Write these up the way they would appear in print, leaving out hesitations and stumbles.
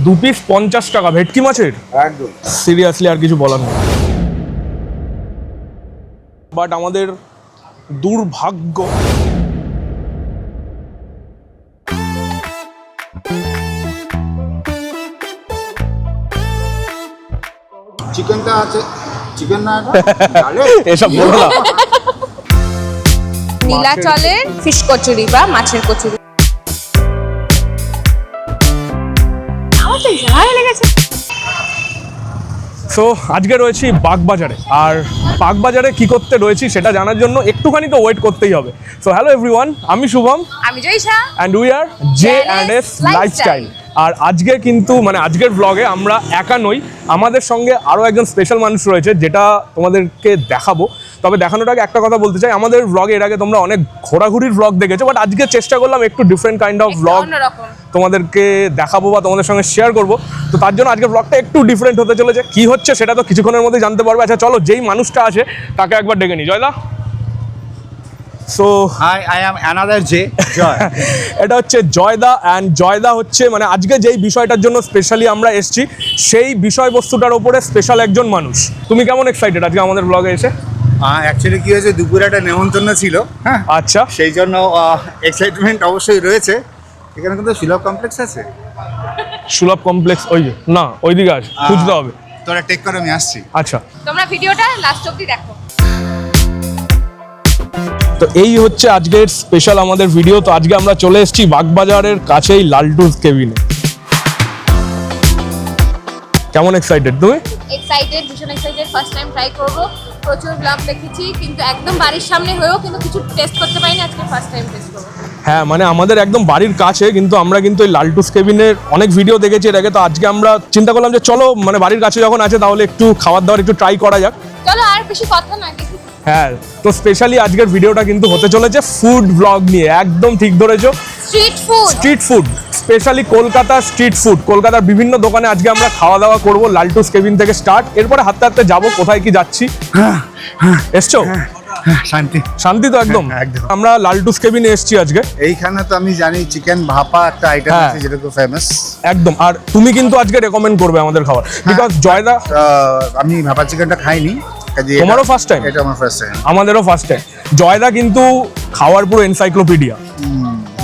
দু পিস 50 টাকা ভেটকি মাছের, একদম সিরিয়াসলি আর কিছু বলার নেই। বাট আমাদের দুর্ভাগ্য চিকেনটা আছে, চিকেন না এসব বলো না। নীলাচলের ফিশ কচুরি বা মাছের কচুরি। আমার তো ঝাল লেগেছে। সো আজকে রয়েছি বাগবাজারে, আর বাগবাজারে কি করতে রয়েছি সেটা জানার জন্য একটুখানি তো ওয়েট করতেই হবে। সো হ্যালো এভরিওয়ান, আমি শুভম আমি Joyisha. And we are J&S lifestyle. আর আজকে কিন্তু মানে আজকের ব্লগে আমরা একা নই, আমাদের সঙ্গে আরও একজন স্পেশাল মানুষ রয়েছে, যেটা তোমাদেরকে দেখাবো। তবে দেখানোর আগে একটা কথা বলতে চাই, আমাদের ব্লগে এর আগে তোমরা অনেক ঘোরাঘুরির ব্লগ দেখেছো, বাট আজকে চেষ্টা করলাম একটু ডিফারেন্ট কাইন্ড অফ ব্লগ তোমাদেরকে দেখাবো বা তোমাদের সঙ্গে শেয়ার করবো। তো তার জন্য আজকে ব্লগটা একটু ডিফারেন্ট হতে চলেছে। কি হচ্ছে সেটা তো কিছুক্ষণের মধ্যে জানতে পারবে। আচ্ছা চলো, যেই মানুষটা আছে তাকে একবার ডেকে নিই। জয়দা। So hi, I am another J Joy. এটা হচ্ছে জয়দা, অ্যান্ড জয়দা হচ্ছে মানে আজকে যেই বিষয়টার জন্য স্পেশালি আমরা এসেছি সেই বিষয়বস্তুটার ওপরে স্পেশাল একজন মানুষ। তুমি কেমন এক্সাইটেড আজকে আমাদের ব্লগে এসে? অ্যাকচুয়ালি কি হয়েছে, দুপুরে একটা নেমন্তন্ন ছিল, হ্যাঁ আচ্ছা, সেই জন্য এক্সাইটমেন্ট অবশ্যই রয়েছে। এখানে কিন্তু সুলভ কমপ্লেক্স আছে। সুলভ কমপ্লেক্স ওই যে না, ওইদিকে আছে, খুঁজতে হবে। তোরা টেক করে আমি আসছি। আচ্ছা, তোমরা ভিডিওটা লাস্ট অবধি দেখো। তো এই হচ্ছে আজকের স্পেশাল আমাদের ভিডিও। তো আজকে আমরা চলে এসেছি বাগবাজারের কাছেই লালটুস কেবিনে। কেমন এক্সাইটেড তুমি? এক্সাইটেড, ভীষণ এক্সাইটেড। ফার্স্ট টাইম ট্রাই করব। প্রচুর ব্লগ দেখেছি কিন্তু একদম বাড়ির সামনে হয়েও কিন্তু কিছু টেস্ট করতে পারিনি। আজকে ফার্স্ট টাইম টেস্ট করব। হ্যাঁ, মানে আমাদের একদম বাড়ির কাছে, কিন্তু আমরা কিন্তু এই লালটুস কেবিনের অনেক ভিডিও দেখেছি এর আগে। তো আজকে আমরা চিন্তা করলাম যে চলো মানে বাড়ির কাছে যখন আছে তাহলে একটু খাবার দাবার একটু ট্রাই করা যাক। চলো আর বেশি কথা না, দেখি। হ্যাঁ, তো স্পেশালি আজকের ভিডিওটা কিন্তু হতে চলেছে ফুড ব্লগ নিয়ে। একদম ঠিক ধরেছো, street food. Street food, specially কলকাতার স্ট্রিট ফুড। কলকাতার বিভিন্ন দোকানে আজকে আমরা খাওয়া দাওয়া করব, লালটুস কেবিন থেকে স্টার্ট। এরপরে হাঁটতে হাঁটতে যাবো কোথায় কি যাচ্ছি। এসছো? শান্তি শান্তি তো একদম। একদম। আমরা লালটুস কেবিনে এসেছি আজকে। এইখানে তো আমি জানি চিকেন ভাপা একটা আইটেম হ্যাঁ। আছে যেটা খুব ফেমাস। একদম। আর তুমি কিন্তু আজকে রেকমেন্ড করবে আমাদের খাবার, বিকজ জয়দা আমি ভাপা চিকেনটা খাইনি। তোমারও ফার্স্ট টাইম? এটা আমার ফার্স্ট টাইম। আমাদেরও ফার্স্ট টাইম। জয়দা কিন্তু খাওয়ার পুরো এনসাইক্লোপিডিয়া।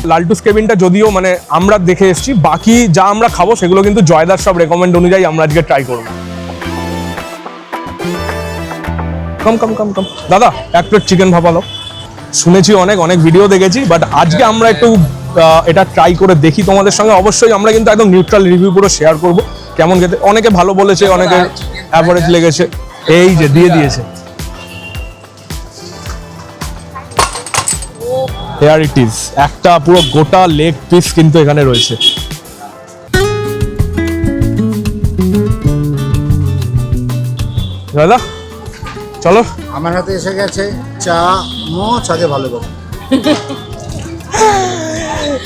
লালটুস কেবিনটা যদিও মানে আমরা দেখে এসেছি, বাকি যা আমরা খাবো সেগুলো কিন্তু জয়দার সব রেকমেন্ড অনুযায়ী আমরা আজকে ট্রাই করবো। কম কম কম কম দাদা, এক প্লেট চিকেন ভাপা দাও। শুনেছি অনেক অনেক ভিডিও দেখেছি, বাট আজকে আমরা একটু এটা ট্রাই করে দেখি তোমাদের সঙ্গে। অবশ্যই আমরা কিন্তু একদম নিউট্রাল রিভিউ পুরো শেয়ার করব কেমন খেতে। অনেকে ভালো বলেছে, অনেকে অ্যাভারেজ লেগেছে। এই যে দিয়ে দিয়েছে, হেয়ার ইট ইজ। একটা পুরো গোটা লেগ পিস কিন্তু এখানে রয়েছে। দাদা চলো। আমার হাতে এসে গেছে চা মোচ, আগে ভালো করে।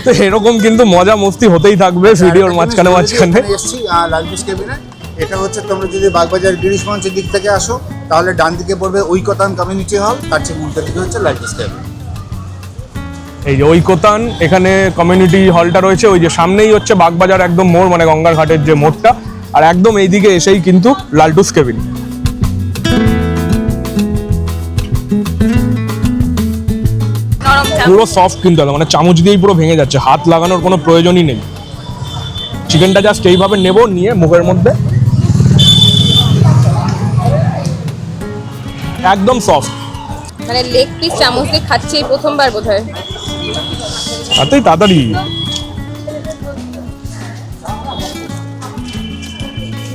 তো এরকম কিন্তু মজা মস্তি হতেই থাকবে ভিডিওর মাঝখানে মাঝখানে। এসেছি লালটুস কেবিনে। এটা হচ্ছে তোমরা যদি বাগবাজার গিরিশ মঞ্চের দিক থেকে আসো তাহলে ডান দিকে পড়বে ঐকতান কমিউনিটি হল, তার ঠিক উল্টো দিকে হচ্ছে লালটুস কেবিন। এই যে ঐকতান, এখানে কমিউনিটি হলটা রয়েছে। ওই যে সামনেই হচ্ছে বাগবাজার একদম মোড়, মানে গঙ্গার ঘাটের যে মোড়টা, আর একদম এইদিকে এসেই কিন্তু লালটুস কেবিন। পুরো সফট কিন্তু একদম, মানে চামচ দিয়েই পুরো ভেঙে যাচ্ছে, হাত লাগানোর কোনো প্রয়োজনই নেই। চিকেনটা জাস্ট এইভাবে নেব, নিয়ে মুখের মধ্যে একদম সফট। মানে লেগ পিস চামচ দিয়ে খাচ্ছি এই প্রথমবার বোধহয়। তাতেই তাড়াতাড়ি।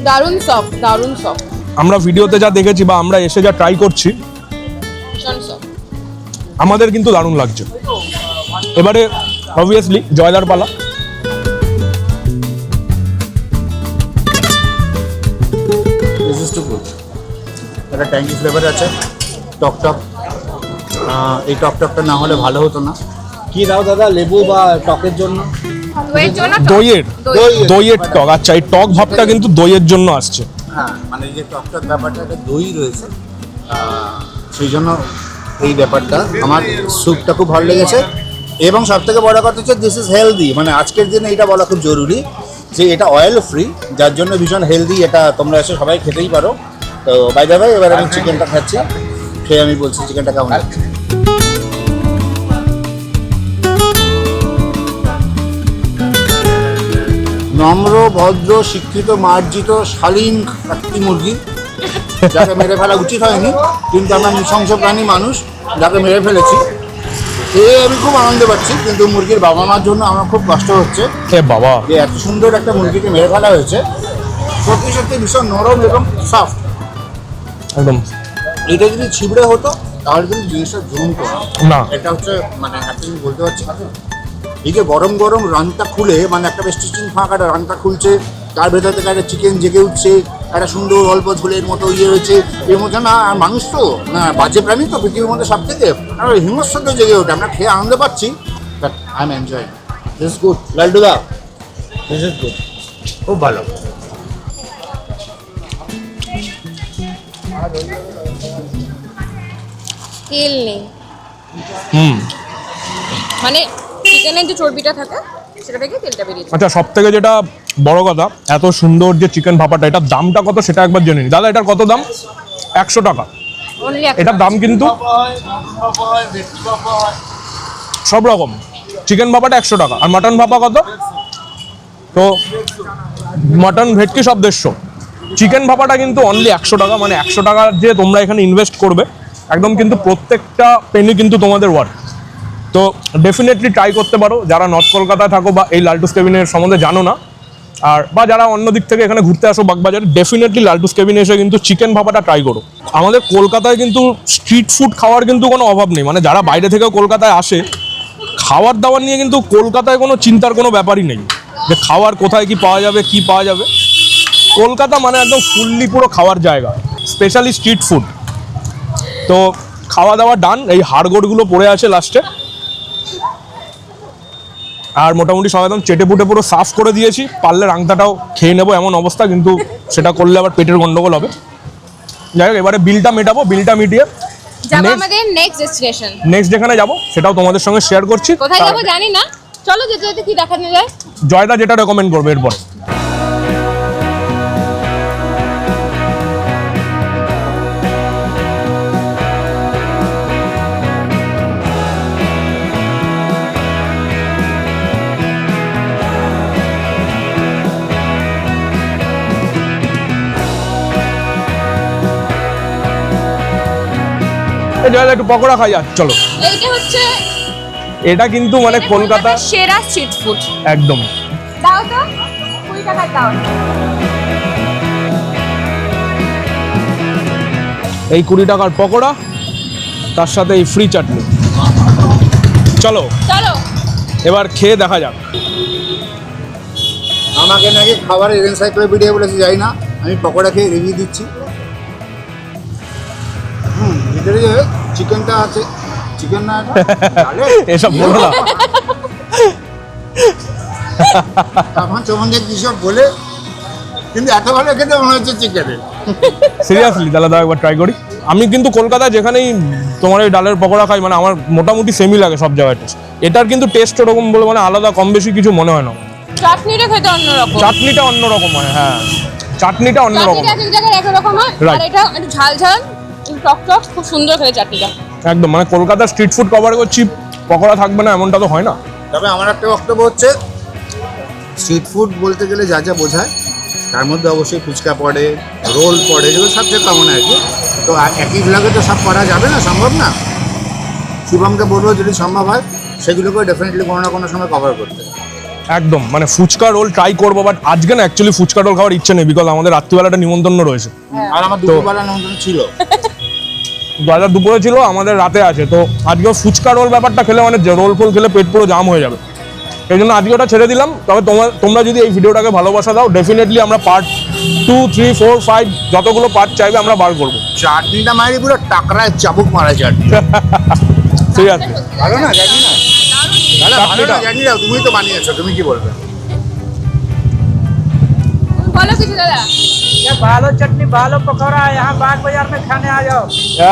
দারুণ সফট, দারুণ সফট। আমরা ভিডিওতে যা দেখেছি বা আমরা এসে যা ট্রাই করছি, ভীষণ সফট। আমাদের কিন্তু দারুণ লাগছে। এবারে অবভিয়াসলি জয়দার পালা। একটা ট্যাঙ্কি ফ্লেভার আছে, টক টক। এই টক টকটা না হলে ভালো হতো না। কি দাও দাদা, লেবু বা টকের জন্য? দইয়ের টক। আচ্ছা, এই টক ভাবটা কিন্তু দইয়ের জন্য আসছে। হ্যাঁ, মানে এই যে টক টক ব্যাপারটা, একটা দই রয়েছে, সেই জন্য এই ব্যাপারটা। আমার স্যুপটা খুব ভালো লেগেছে, এবং সব থেকে বড় কথা হচ্ছে দিস ইজ হেলদি। মানে আজকের দিনে এটা বলা খুব জরুরি যে এটা অয়েল ফ্রি, যার জন্য ভীষণ হেলদি। এটা তোমরা এসে সবাই খেতেই পারো। তো বাই দ্য ওয়ে এবার আমি চিকেনটা খাচ্ছি, খেয়ে আমি বলছি চিকেনটা কেমন লাগছে। নম্র, ভদ্র, শিক্ষিত, মার্জিত, শালীন একটি মুরগি, যাকে মেরে ফেলা উচিত হয়নি, কিন্তু আমরা নৃশংস প্রাণী মানুষ, যাকে মেরে ফেলেছি। খেয়ে আমি খুব আনন্দ পাচ্ছি, কিন্তু মুরগির বাবা মার জন্য আমার খুব কষ্ট হচ্ছে এ বাবা, যে এত সুন্দর একটা মুরগিকে মেরে ফেলা হয়েছে। সত্যি সত্যি ভীষণ নরম এবং সফট। একদম এটা যদি ছিবড়ে হতো তাহলে কিন্তু জিনিসটা জমতো না। এটা হচ্ছে মানে একটা জিনিস বলতে পারছি, এই যে গরম গরম রানটা খুলে, মানে একটা বেশ স্টিচিং ফাঁকা রানটা খুলছে, তার ভেতর থেকে একটা চিকেন জেগে উঠছে, একটা সুন্দর অল্প ঝোলের মতো ইয়ে হয়েছে এর মধ্যে না। আর মানুষ তো না বাজে প্রাণী তো পৃথিবীর মধ্যে সব থেকে, আর হিংস্র জেগে ওঠে। আমরা খেয়ে আনন্দ পাচ্ছি, but I am enjoying. This is good লালডুদা, দিস ইজ গুড, খুব ভালো। তেল নেই, হুম। মানে চিকেনের যে চর্বিটা থাকে সেটা থেকে তেলটা বেরিয়েছে। আচ্ছা, সব থেকে যেটা বড় কথা, এত সুন্দর যে চিকেন ভাপাটা, এটার দামটা কত সেটা একবার জেনে নি। দাদা এটার কত দাম? 100 টাকা। Only এটার দাম কিন্তু সব রকম। চিকেন ভাপাটা 100 টাকা, আর মাটন ভাপা কত? তো মাটন ভেটকি সব 150। চিকেন ভাপাটা কিন্তু অনলি 100 টাকা। মানে 100 টাকা যে তোমরা এখানে ইনভেস্ট করবে, একদম কিন্তু প্রত্যেকটা পেনি কিন্তু তোমাদের ওয়ার্থ। তো ডেফিনেটলি ট্রাই করতে পারো যারা নর্থ কলকাতায় থাকো বা এই লালটুস কেবিনের সম্বন্ধে জানো না, আর বা যারা অন্য দিক থেকে এখানে ঘুরতে আসো বাগবাজারে, ডেফিনেটলি লালটুস কেবিনে এসে কিন্তু চিকেন ভাপাটা ট্রাই করো। আমাদের কলকাতায় কিন্তু স্ট্রিট ফুড খাওয়ার কিন্তু কোনো অভাব নেই। মানে যারা বাইরে থেকেও কলকাতায় আসে, খাওয়ার দাওয়ার নিয়ে কিন্তু কলকাতায় কোনো চিন্তার কোনো ব্যাপারই নেই যে খাওয়ার কোথায় কি পাওয়া যাবে, কি পাওয়া যাবে। কলকাতা মানে একদম ফুললি পুরো খাওয়ার জায়গা, স্পেশালি স্ট্রিট ফুড। তো খাওয়া দাওয়া ডান, এই হাড়গোড়গুলো পড়ে আছে লাস্টে, আর মোটামুটি সব একদম চেটে পুটে পুরো সাফ করে দিয়েছি। পারলে রাংতাটাও খেয়ে নেবো এমন অবস্থা, কিন্তু সেটা করলে আবার পেটের গন্ডগোল হবে। যাই হোক, এবারে বিলটা মেটাবো, বিলটা মিটিয়ে যাবো আমাদের নেক্সট ডেস্টিনেশন। নেক্সট যেখানে যাবো সেটাও তোমাদের সঙ্গে শেয়ার করছি। কোথায় যাবো জানি না, চলো যেতে যেতে কি দেখানো যায়। জয়দা যেটা রেকমেন্ড করবে এরপরে। জয়দা একটু পকোড়া খাই, আর চলো। এইটা হচ্ছে এটা কিন্তু মানে কলকাতা সেরা স্ট্রিট ফুড। একদম। দাও তো 20 টাকা দাও। এই 20 টাকার পকোড়া, তার সাথে এই ফ্রি চাটনি। চলো চলো এবার খেয়ে দেখা যাক। আমাকে নাকি খাবারের এনসাইক্লোপিডিয়া বলেছে, যাই না, আমি পকোড়া খেয়ে রিভিউ দিচ্ছি। ভিতরে যে চিকেনটা আছে, চিকেন না এসব বলো না। তখন চমনকে কী সব বলে, কিন্তু এত ভালো খেতে মনে হচ্ছে চিকেনের। সিরিয়াসলি তাহলে দাও একবার ট্রাই করি। আমি কিন্তু কলকাতায় যেখানেই তোমার এই ডালের পকোড়া খাই, মানে আমার মোটামুটি সেমই লাগে সব জায়গায় টেস্ট। এটার কিন্তু টেস্ট ওরকম বলে মানে আলাদা কম বেশি কিছু মনে হয় না। চাটনিটা খেতে অন্যরকম, চাটনিটা অন্যরকম হয়, হ্যাঁ চাটনিটা অন্যরকম। চাটনিটা এক এক জায়গায় এক রকম হয়, Right. আর এটা একটু ঝাল ঝাল টক টক, খুব সুন্দর খেতে চাটনিটা। একদম মানে কলকাতার স্ট্রিট ফুড কভার করছি, পকোড়া থাকবে না এমনটা তো হয় না। তবে আমার একটা বক্তব্য হচ্ছে, স্ট্রিট ফুড বলতে গেলে যা যা বোঝায় তার মধ্যে অবশ্যই ফুচকা পড়ে, রোল পড়ে, যেগুলো সবচেয়ে কমন আর কি। তো একই ব্লগে তো সব করা যাবে না, সম্ভব না। শুভমকে বলবো যদি সম্ভব হয় সেগুলোকে ডেফিনেটলি কোনো না কোনো সময় কভার করতে। একদম মানে ফুচকা রোল ট্রাই করবো, বাট আজকে না অ্যাকচুয়ালি ফুচকা রোল খাওয়ার ইচ্ছে নেই, বিকজ আমাদের রাত্রিবেলাটা নিমন্ত্রণ রয়েছে। আর আমার দুপুরবেলা নিমন্ত্রণ ছিল, দাদা দুপুরে ছিল, আমাদের রাতে আছে। তো আজকেও ফুচকা রোল ব্যাপারটা খেলে মানে রোল ফোল খেলে পেট পুরো জাম হয়ে যাবে, এই জন্য আজকে ওটা ছেড়ে দিলাম। তবে তোমরা যদি এই ভিডিওটাকে ভালোবাসা দাও, ডেফিনেটলি আমরা পার্ট 2, 3, 4, 5 যতগুলো পার্ট চাইবে আমরা বার করবো। চাটনিটা মারি পুরো টাকরায় চাবুক মারা চাটনি। ঠিক আছে, ভালো না জানি না দাদা, ভালো না চাটনিটা। জানি না, তুমি তো বানিয়েছো, তুমি কি বলবে? বলো কিছু দাদা। ये बालो चटनी बालो पकौड़ा है, यहाँ बाग बाजार में खाने आ जाओ।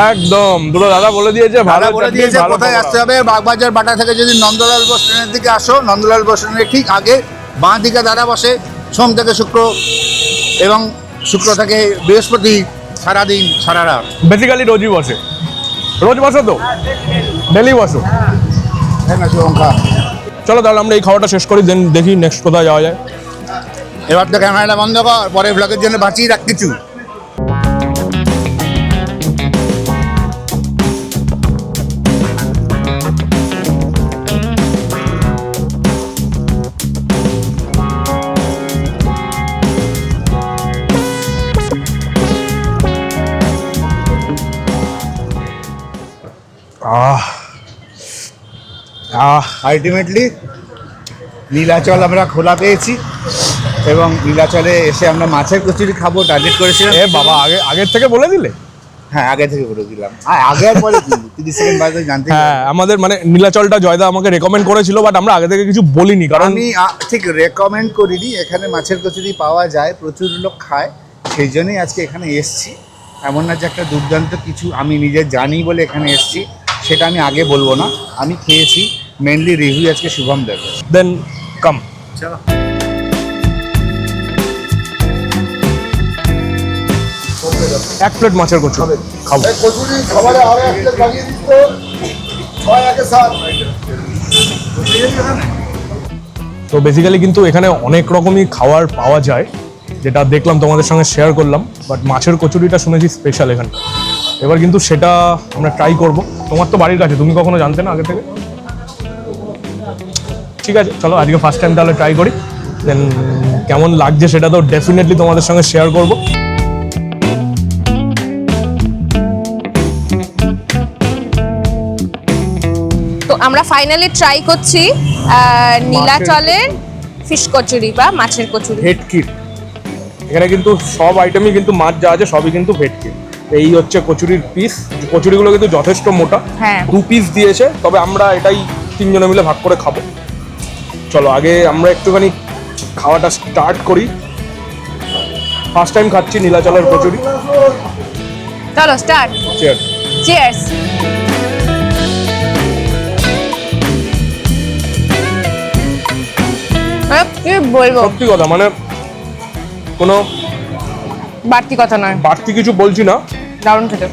একদম দুটো দাদা বলে দিয়েছে, ভালো ভালো বলে চাটনি, দিয়েছে ভালো কোথায় পকোড়া। আসতে হবে। বাগবাজার বাটা থেকে যদি নন্দলাল বস স্ট্যান্ডের দিকে আসো, নন্দলাল বস স্ট্যান্ডের ঠিক আগে বাঁ দিকে দাদা বসে, সোম থেকে শুক্র এবং শুক্র থেকে বৃহস্পতি সারাদিন সারা রাত। বেসিক্যালি রোজই বসে, রোজ বসো তো, ডেলি বসো। হ্যাঁ না শুভঙ্কা, চলো তাহলে আমরা এই খাওয়াটা শেষ করি, দেন দেখি নেক্সট কোথায় যাওয়া যায়। এবার তো ক্যামেরাটা বন্ধ কর, পরে ব্লগের জন্য বাঁচিয়ে রাখ কিছু। আহ আহ আলটিমেটলি নীলাচল আমরা খোলা পেয়েছি এবং নীলাচলে এসে আমরা মাছের কচুরি খাবো টার্গেট করেছিলাম। এ বাবা, আগের থেকে বলে দিলে? হ্যাঁ, আগে থেকে বলে দিলাম। আগে আর পরে কি 30 সেকেন্ড বাদে জানতে হ্যাঁ, আমাদের মানে নীলাচলটা জয়দা আমাকে রেকমেন্ড করেছিল, বাট আমরা আগে থেকে কিছু বলিনি, কারণ আমি ঠিক রেকমেন্ড করিনি। এখানে মাছের কচুরি পাওয়া যায়, প্রচুর লোক খায়, সেই জন্যই আজকে এখানে এসছি। এমন না যে একটা দুর্দান্ত কিছু আমি নিজে জানি বলে এখানে এসছি, সেটা আমি আগে বলবো না। আমি খেয়েছি, মেনলি রিভিউ আজকে শুভম দেবে। দেন কাম। চলো। এক প্লেট মাছের কচুরি খাবো। কচুরি খাবারে আরো এক প্লেট লাগিয়ে দিত, 6 আগে 7। তো বেসিক্যালি কিন্তু এখানে অনেক রকমই খাবার পাওয়া যায়, যেটা দেখলাম তোমাদের সঙ্গে শেয়ার করলাম, বাট মাছের কচুরিটা শুনেছি স্পেশাল এখানে। এবার কিন্তু সেটা আমরা ট্রাই করব। তোমার তো বাড়ির কাছে, তুমি কখনো জানতে না আগে থেকে? ঠিক আছে, চলো আজকে ফার্স্ট টাইম তাহলে ট্রাই করি, দেন কেমন লাগছে সেটা তো ডেফিনেটলি তোমাদের সঙ্গে শেয়ার করব। তো আমরা ফাইনালি ট্রাই করছি নীলাচলের ফিশ কচুরি বা মাছের কচুরি। ভেটকির এখানে কিন্তু সব আইটেমই কিন্তু মাছ যা আছে সবই কিন্তু ভেটকির। এই হচ্ছে কচুরির পিস, কচুরিগুলো কিন্তু যথেষ্ট মোটা। হ্যাঁ। 2 পিস দিয়েছে, তবে আমরা এটাই 3 জনে মিলে ভাগ করে খাবো। চলো আগে আমরা একটুখানি খাওয়াটা স্টার্ট করি। ফার্স্ট টাইম খাচ্ছি নীলাচলের কচুরি। চলো স্টার্ট। চিয়ার্স। চিয়ার্স। কি বলবো, সত্যি কথা, মানে কোনো বাড়তি কথা নয়, বাড়তি কিছু বলছি না। দারুণ খেতে,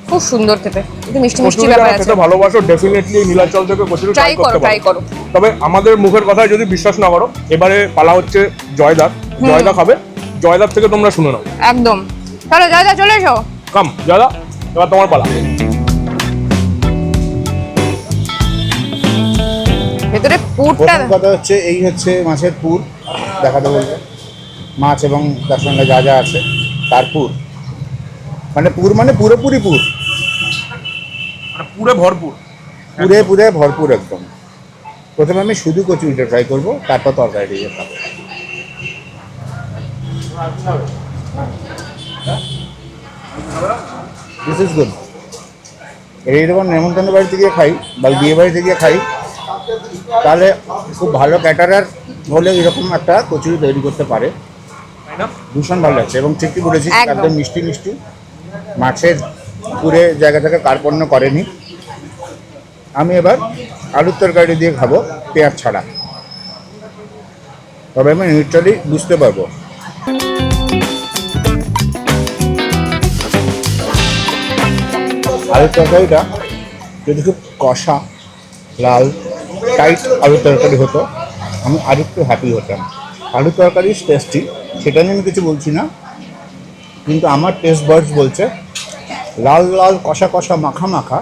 খুব সুন্দর খেতে, একটু মিষ্টি মিষ্টি কচুরি ব্যাপার যারা আছে। খেতে ভালোবাসো ডেফিনেটলি নীলাচল থেকে কচুরি ট্রাই করো, ট্রাই করো। তবে আমাদের মুখের কথায় যদি বিশ্বাস না করো, এবারে পালা হচ্ছে জয়দার। জয়দা খাবে, জয়দার থেকে তোমরা শুনে নাও। একদম। চলো জয়দা, চলে এসো। কাম জয়দা, এবার তোমার পালা। ভেতরে পুরটা প্রথম কথা হচ্ছে, এই হচ্ছে মাছের পুর, দেখাতে বলবো। মাছ এবং তার সঙ্গে যা যা আছে তার পুর, মানে পুর মানে পুরোপুরি পুর, মানে পুরো ভরপুর, পুরে পুরে ভরপুর একদম। প্রথমে আমি শুধু কচুরিটা ট্রাই করবো, তারপর তরকারি দিয়ে খাবো। This is good. এইরকম নেমন্তন্ন বাড়িতে গিয়ে খাই বা বিয়ে বাড়িতে গিয়ে খাই, তাহলে খুব ভালো ক্যাটারার হলে এরকম একটা কচুরি তৈরি করতে পারে। তাই না? ভীষণ ভালো লাগছে এবং ঠিকই বলেছি, একদম। একদম মিষ্টি মিষ্টি। মাছের পুরে জায়গা থেকে কার্পণ্য করেনি। আমি এবার আলুর তরকারি দিয়ে খাবো, পেঁয়াজ ছাড়া, তবে আমি নিশ্চয়ই বুঝতে পারবো। আলুর তরকারিটা যদি খুব কষা, লাল, টাইট আলুর তরকারি হতো, আমি আর একটু হ্যাপি হতাম। আলুর তরকারি টেস্টি, সেটা নিয়ে আমি কিছু বলছি না, কিন্তু আমার টেস্ট বার্ডস বলছে লাল লাল কষা কষা মাখা মাখা,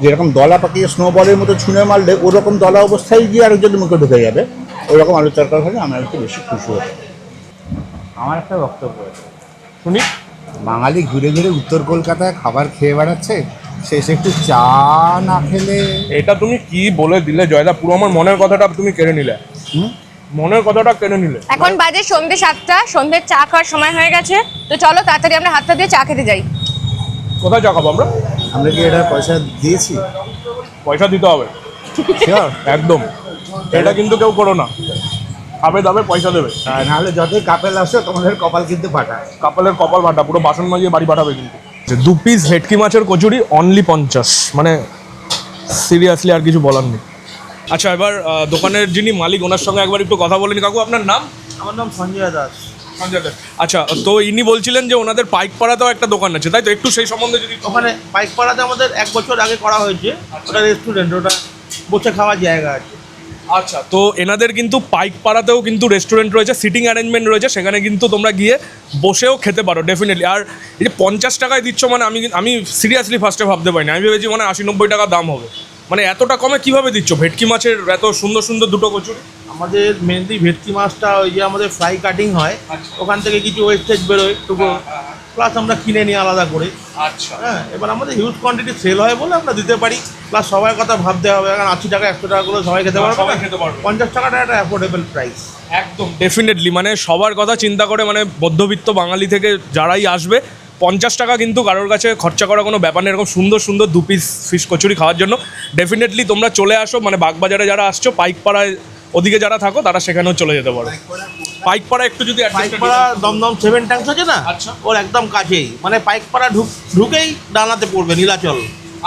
যেরকম দলা পাকিয়ে স্নোবলের মতো ছুঁড়ে মারলে ওরকম দলা অবস্থায় গিয়ে আরেকজনের মুখে ঢুকে যাবে, ওরকম আলুর তরকারি হলে আমার একটু বেশি খুশি হতো। আমার একটা বক্তব্য আছে, শুনি। বাঙালি ঘুরে ঘুরে উত্তর কলকাতায় খাবার খেয়ে বেড়াচ্ছে, শেষে একটু চা না খেলে। এটা তুমি কি বলে দিলে জয়দা, পুরো আমার মনের কথাটা তুমি কেড়ে নিলে। হুম? মনের কথাটা কেড়ে নিলে। এখন বাজে সন্ধ্যে 7টা, সন্ধ্যের চা খাওয়ার সময় হয়ে গেছে। তো চলো তাড়াতাড়ি আমরা হাতটা দিয়ে চা খেতে যাই। কোথায় চা খাবো আমরা? আমরা কি এটা পয়সা দিয়েছি? পয়সা দিতে হবে, শিওর? একদম। এটা কিন্তু কেউ করো না, খাবে দাবে পয়সা দেবে। নাহলে যতই কাপেল আসো তোমাদের কপাল কিন্তু ফাটায়। কাপালের কপাল ভাটা, পুরো বাসন মাজিয়ে বাড়ি পাঠাবে কিন্তু। 2 পিস ভেটকি মাছের কচুরি অনলি 50, মানে সিরিয়াসলি আর কিছু বলার নেই। আচ্ছা, এবার দোকানের যিনি মালিক ওনার সঙ্গে একবার একটু কথা বলেনি। কাকু, আপনার নাম? আমার নাম সঞ্জয় দাস। আচ্ছা, তো ইনি বলছিলেন যে ওনাদের পাইকপাড়াতেও একটা দোকান আছে, তাই তো? একটু সেই সম্বন্ধে যদি ওখানে পাইকপাড়াতে আমাদের 1 বছর আগে করা হয়েছে, ওটা রেস্টুরেন্ট, ওটা বসে খাওয়ার জায়গা আছে। আচ্ছা, তো এনাদের কিন্তু পাইকপাড়াতেও কিন্তু রেস্টুরেন্ট রয়েছে, সিটিং অ্যারেঞ্জমেন্ট রয়েছে, সেখানে কিন্তু তোমরা গিয়ে বসেও খেতে পারো ডেফিনেটলি। আর এই যে 50 টাকায় দিচ্ছ, মানে আমি সিরিয়াসলি ফার্স্টে ভাবতে পারিনি। আমি ভেবেছি মানে 80-90 টাকা দাম হবে, মানে এতটা কমে কিভাবে দিচ্ছ? ভেটকি মাছের এত সুন্দর সুন্দর দুটো কচুরি। আমাদের মেনলি ভেটকি মাছটা ওই যে আমাদের ফ্রাই কাটিং হয়, ওখান থেকে কিছু ওয়েস্টেজ বেরোয় টুকু, প্লাস আমরা কিনে নিই আলাদা করে। আচ্ছা, হ্যাঁ, এবার আমাদের হিউজ কোয়ান্টিটি সেল হয় বলে আমরা দিতে পারি, প্লাস সবার কথা ভাবতে হবে, কারণ 80 টাকা 100 টাকা করে সবাই খেতে পারবে সবাই না। খেতে পারবে। 50 টাকাটা একটা অ্যাফোর্ডেবল প্রাইস। একদম ডেফিনেটলি, মানে সবার কথা চিন্তা করে, মানে মধ্যবিত্ত বাঙালি থেকে যারাই আসবে 50 টাকা কিন্তু কারোর কাছে খরচা করা কোনো ব্যাপার নেই। এরকম সুন্দর সুন্দর 2 পিস ফিশ কচুরি খাওয়ার জন্য ডেফিনেটলি তোমরা চলে আসো। মানে বাগবাজারে যারা আসছো, পাইকপাড়ায় ওদিকে যারা থাকো, তারা সেখানেও চলে যেতে পারো। পাইকপাড়া একটু যদি পাইকপাড়া দমদম 7 ট্যাঙ্কস আছে না, আচ্ছা। ওর একদম কাছেই, মানে পাইকপাড়া ঢুকেই ডানাতে পড়বে নীলাচল।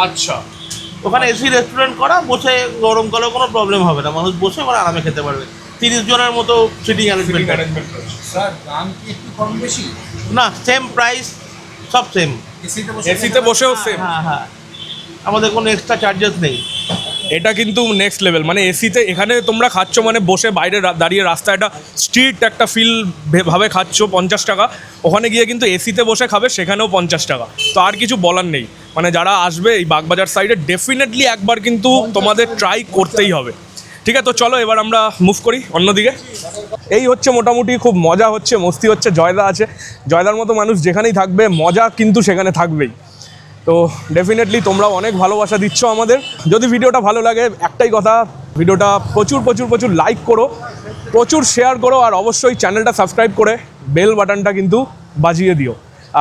আচ্ছা, ওখানে এসি রেস্টুরেন্ট করা, বসে গরম কালেও কোনো প্রবলেম হবে না, মানুষ বসে মানে আরামে খেতে পারবে। 30 জনের মতো সিটিং অ্যারেঞ্জমেন্ট। স্যার দাম কি একটু কম বেশি? না, সেম প্রাইস, সব সেম। এসিতে বসেও সেম। হ্যাঁ হ্যাঁ, আমাদের কোনো এক্সট্রা চার্জেস নেই। এটা কিন্তু নেক্সট লেভেল, মানে এসিতে এখানে তোমরা খাচ্ছ, মানে বসে বাইরে দাঁড়িয়ে রাস্তায় একটা স্ট্রিট একটা ফিল ভাবে খাচ্ছ 50 টাকা। ওখানে গিয়ে কিন্তু এসিতে বসে খাবে, সেখানেও 50 টাকা। তো আর কিছু বলার নেই, মানে যারা আসবে এই বাগবাজার সাইডে ডেফিনেটলি একবার কিন্তু তোমাদের ট্রাই করতেই হবে। ঠিক আছে, তো চলো এবার আমরা মুভ করি অন্যদিকে। এই হচ্ছে মোটামুটি খুব মজা হচ্ছে, মস্তি হচ্ছে। জয়দা আছে, জয়দার মতো মানুষ যেখানেই থাকবে মজা কিন্তু সেখানে থাকবেই। তো ডেফিনেটলি তোমরাও অনেক ভালোবাসা দিচ্ছ আমাদের। যদি ভিডিওটা ভালো লাগে, একটাই কথা, ভিডিওটা প্রচুর প্রচুর প্রচুর লাইক করো, প্রচুর শেয়ার করো, আর অবশ্যই চ্যানেলটা সাবস্ক্রাইব করে বেল বাটনটা কিন্তু বাজিয়ে দিও।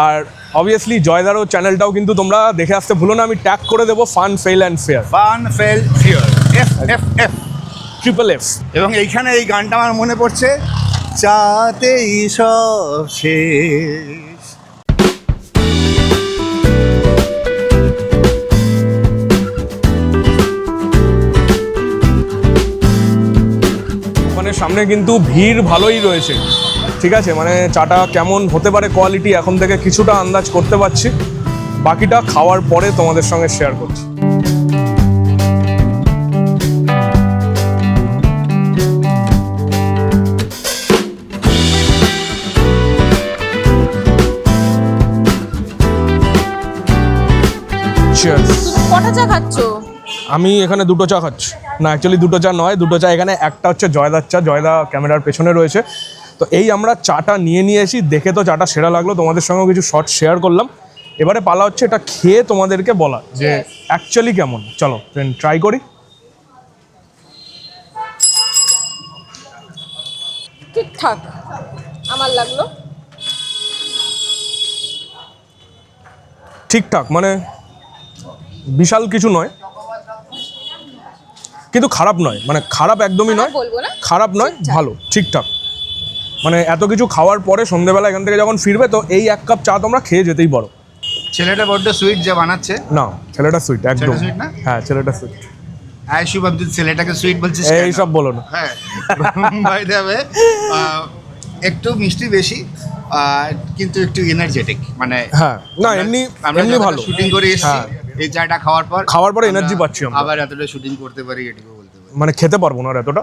আর অবভিয়াসলি জয়দারও চ্যানেলটাও কিন্তু তোমরা দেখে আসতে ভুলো না, আমি ট্যাগ করে দেবো fun fail and fair, fun fail fear, FFF। FFF। এবং এইখানে এই গানটা আমার মনে পড়ছে, চাতেই সব শেষ। মানে সামনে কিন্তু ভিড় ভালোই রয়েছে, ঠিক আছে? মানে চাটা কেমন হতে পারে কোয়ালিটি এখন থেকে কিছুটা আন্দাজ করতে পারছি, বাকিটা খাওয়ার পরে তোমাদের সঙ্গে শেয়ার করছি। Cheers. তুমি কটা চা খাচ্ছো? আমি এখানে দুটো চা খাচ্ছি। না, অ্যাকচুয়ালি দুটো চা নয়, দুটো চা এখানে, একটা হচ্ছে জয়দার চা, জয়দা ক্যামেরার পেছনে রয়েছে। তো এই আমরা চাটা নিয়ে এসি, দেখে তো চাটা সেরা লাগলো, তোমাদের সঙ্গেও কিছু শর্ট শেয়ার করলাম। এবারে পালা হচ্ছে এটা খেয়ে তোমাদেরকে বলা যে অ্যাকচুয়ালি কেমন। চলো ট্রাই করি। ঠিকঠাক আমার লাগলো। ঠিকঠাক মানে বিশাল কিছু নয়, কিন্তু খারাপ নয়, মানে খারাপ একদমই নয়, বলবো না, খারাপ নয়, ভালো, ঠিকঠাক। মানে এত কিছু খাওয়ার পরে সন্ধ্যেবেলা এখান থেকে যখন ফিরবে, তো এই 1 কাপ চা তোমরা খেয়ে যেতেই পারো। ছেলেটা বড্ড সুইট যে বানাচ্ছে। না, ছেলেটা সুইট একদম। sweet না? হ্যাঁ, ছেলেটা সুইট। হ্যাঁ শুভম, তুই ছেলেটাকে সুইট বলছিস? এই সব বলো না। হ্যাঁ, বাই দ্য ওয়ে একটু মিষ্টি বেশি, কিন্তু একটু এনার্জেটিক, মানে হ্যাঁ, না এমনি এমনি ভালো। শুটিং করে এসেছি, হ্যাঁ। এই চাটা খাওয়ার পর পরে এনার্জি পাচ্ছি আমরা। আবার এতটা শুটিং করতে পারি, এটুকু বলতে পারি। মানে খেতে পারবো না আর এতটা,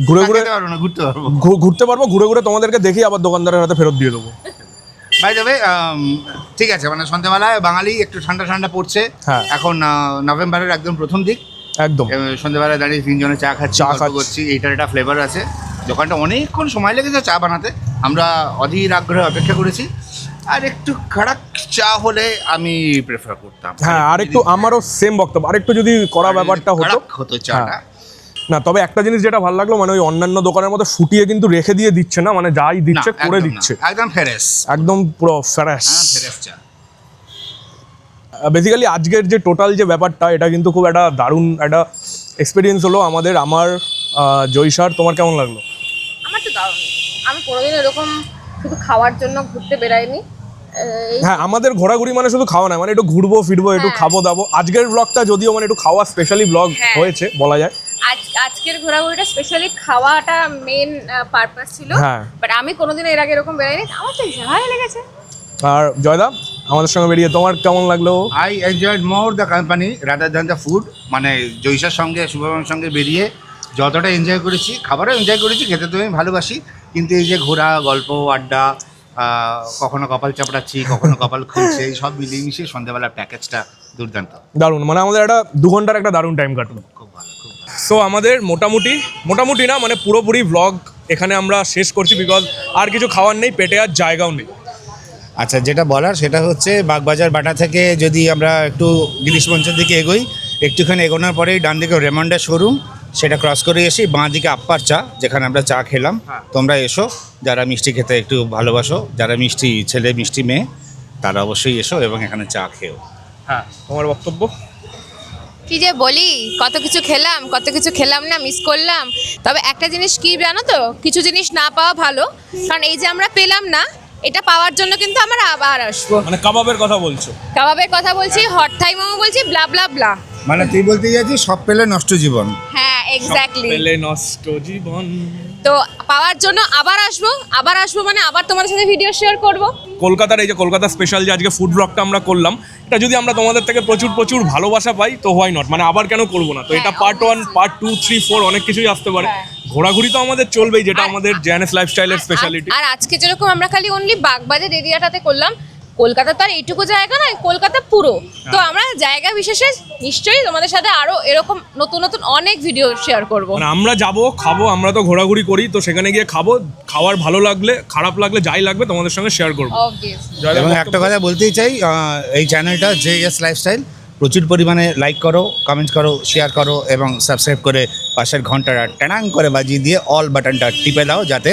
ঘুরে ঘুরে খেতে পারবো না, ঘুরতে পারবো, ঘুরতে পারবো, ঘুরে ঘুরে তোমাদেরকে দেখি আবার দোকানদারের হাতে ফেরত দিয়ে দেবো। বাই দ্য ওয়ে ঠিক আছে, মানে সন্ধ্যাবেলায় বাঙালি একটু ঠান্ডা ঠান্ডা পড়ছে। হ্যাঁ। এখন নভেম্বরের একদম প্রথম দিক, একদম সন্ধ্যাবেলায় দাঁড়িয়ে 3 জনে চা খাচ্ছি, চা গল্প খাচ্ছি। করছি। এইটার একটা ফ্লেভার আছে, দোকানটা অনেকক্ষণ সময় লেগেছে চা বানাতে, আমরা অধীর আগ্রহে অপেক্ষা করেছি। আর একটু খারাপ চা হলে আমি প্রেফার করতাম। হ্যাঁ, আর একটু আমারও সেম বক্তব্য, আর একটু যদি করা ব্যাপারটা হতো। হতো চাটা। না, তবে একটা জিনিস যেটা ভালো লাগলো, মানে ওই অন্যান্য দোকানের মতো ফুটিয়ে কিন্তু রেখে দিয়ে দিচ্ছে না, মানে যাই দিচ্ছে না, করে একদম দিচ্ছে, না, একদম ফ্রেশ, একদম পুরো ফ্রেশ। ফ্রেশ চা। বেসিক্যালি আজকের যে টোটাল যে ব্যাপারটা, এটা কিন্তু খুব একটা দারুণ একটা এক্সপিরিয়েন্স হলো আমাদের। আমার জয়সার, তোমার কেমন লাগলো? আমার তো দারুণ। আমি কোনোদিন এরকম শুধু খাওয়ার জন্য ঘুরতে বেরাইনি। হ্যাঁ, আমাদের ঘোরাঘুরি মানে শুধু খাওয়া নয়, মানে একটু ঘুরবো ফিরবো, একটু খাবো দাবো। আজকের ব্লগটা যদিও মানে একটু খাওয়া স্পেশালি ব্লগ হ্যাঁ। হয়েছে বলা যায়। আজকের ঘোরাঘুরিটা স্পেশালি খাওয়াটা মেন পারপাস ছিল, হ্যাঁ। বাট আমি কোনোদিন এর আগে এরকম বেরোইনি, আমার তো ভালো লেগেছে। আর জয়দা আমাদের সঙ্গে বেরিয়ে তোমার কেমন লাগলো? I enjoyed more the company rather than the food. মানে জয়সার সঙ্গে শুভমের সঙ্গে বেরিয়ে যতটা এনজয় করেছি, খাবারও এনজয় করেছি, খেতে তো আমি ভালোবাসি, কিন্তু এই যে ঘোরা, গল্প, আড্ডা, কখনো কপাল চাপড়াচ্ছি, কখনো কপাল খুলছে, এই সব মিলিয়ে মিশিয়ে সন্ধ্যাবেলার প্যাকেজটা দুর্দান্ত। দারুণ, মানে আমাদের একটা 2 ঘন্টার একটা দারুণ টাইম কাটলো। খুব ভালো, খুব ভালো। সো আমাদের মোটামুটি না, মানে পুরোপুরি ব্লগ এখানে আমরা শেষ করছি, বিকজ আর কিছু খাওয়ার নেই, পেটে আর জায়গাও নেই। আচ্ছা, যেটা বলার সেটা হচ্ছে বাগবাজার বাটা থেকে যদি আমরা একটু গিরিশ মঞ্চের দিকে এগোই, একটুখানি এগোনোর পরেই ডান দিকে রেমন্ডার শোরুম, সেটা ক্রস করে এসে বাঁ দিকে আপ্পার চা, যেখানে আমরা চা খেলাম। তোমরা এসো, যারা মিষ্টি খেতে একটু ভালোবাসো, যারা মিষ্টি ছেলে মিষ্টি মেয়ে, তারা অবশ্যই এসো এবং এখানে চা খেও। হ্যাঁ, তোমার বক্তব্য? কি যে বলি, কত কিছু খেলাম, কত কিছু খেলাম না, মিস করলাম। তবে একটা জিনিস কি জানো তো, কিছু জিনিস না পাওয়া ভালো, কারণ এই যে আমরা পেলাম না, এটা পাওয়ার জন্য কিন্তু আমরা আবার আসবো। মানে কাবাবের কথা বলছো? কাবাবের কথা বলছি, হট থাই মোমো বলছি, ব্লা ব্লা ব্লা। মানে তুই বলতে চাইছিস সব পেলে নষ্ট জীবন। হ্যাঁ, এক্স্যাক্টলি। পেলে নষ্ট জীবন। তো পাওয়ার জন্য আবার আসবো মানে আবার তোমাদের সাথে ভিডিও শেয়ার করব। কলকাতার এই যে কলকাতা স্পেশাল যে আজকে ফুড ব্লগটা আমরা করলাম, এটা যদি আমরা তোমাদের থেকে প্রচুর ভালোবাসা পাই, তো হোয়াই নট, মানে আবার কেন করবো না। তো এটা পার্ট 1, পার্ট 2, 3, 4 অনেক কিছুই আসতে পারে। ঘোরাঘুরি তো আমাদের চলবেই, যেটা আমাদের জেএনএস লাইফস্টাইলের স্পেশালিটি। আর আজকে যেরকম আমরা খালি অনলি বাগবাজার এরিয়াটাতে করলাম, কলকাতা তো আর এইটুকু জায়গা নয়, কলকাতা পুরো। তো আমরা জায়গা বিশেষে নিশ্চয়ই তোমাদের সাথে আরো এরকম নতুন অনেক ভিডিও শেয়ার করব। মানে আমরা যাবো, খাবো, আমরা তো ঘোরাঘুরি করি, তো সেখানে গিয়ে খাবো, খাওয়ার ভালো লাগলে, খারাপ লাগলে, যাই লাগবে তোমাদের সঙ্গে শেয়ার করবো। অবভিয়াসলি। এবং একটা কথা বলতেই চাই, এই চ্যানেলটা জেএস লাইফস্টাইল প্রচুর পরিমাণে লাইক করো, কমেন্ট করো, শেয়ার করো এবং সাবস্ক্রাইব করে পাশের ঘন্টাটা ট্যানাং করে বাজিয়ে দিয়ে অল বাটনটা টিপে দাও, যাতে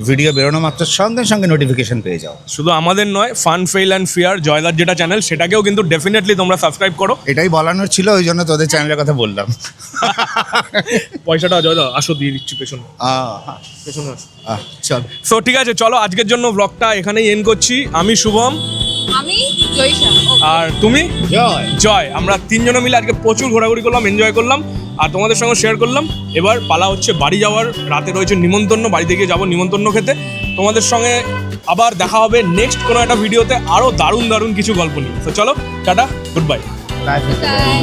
ভিডিও বেরোনো মাত্র সঙ্গে নোটিফিকেশন পেয়ে যাও। শুধু আমাদের নয়, fun fail and fear Joydar যেটা চ্যানেল, সেটাকেও কিন্তু ডেফিনেটলি তোমরা সাবস্ক্রাইব করো। এটাই বলানোর ছিল, ওই জন্য তোদের চ্যানেলের কথা বললাম। পয়সাটা জয়দা আসো দিয়ে দিচ্ছি পেছনে পেছনে আসো। চল, সো ঠিক আছে, চলো আজকের জন্য ব্লগটা এখানেই এন্ড করছি। আমি শুভম, আমি জয়িশা, আর তুমি জয়। জয়। আমরা 3 জনে মিলে আজকে প্রচুর ঘোরাঘুরি করলাম, এনজয় করলাম, আর তোমাদের সঙ্গে শেয়ার করলাম। এবার পালা হচ্ছে বাড়ি যাওয়ার, রাতে রয়েছে নিমন্ত্রণ, বাড়িতে গিয়ে যাবো নিমন্ত্রণ খেতে। তোমাদের সঙ্গে আবার দেখা হবে নেক্সট কোনো একটা ভিডিওতে, আরও দারুণ কিছু গল্প নিয়ে। তো চলো, tata, good bye. Bye. By.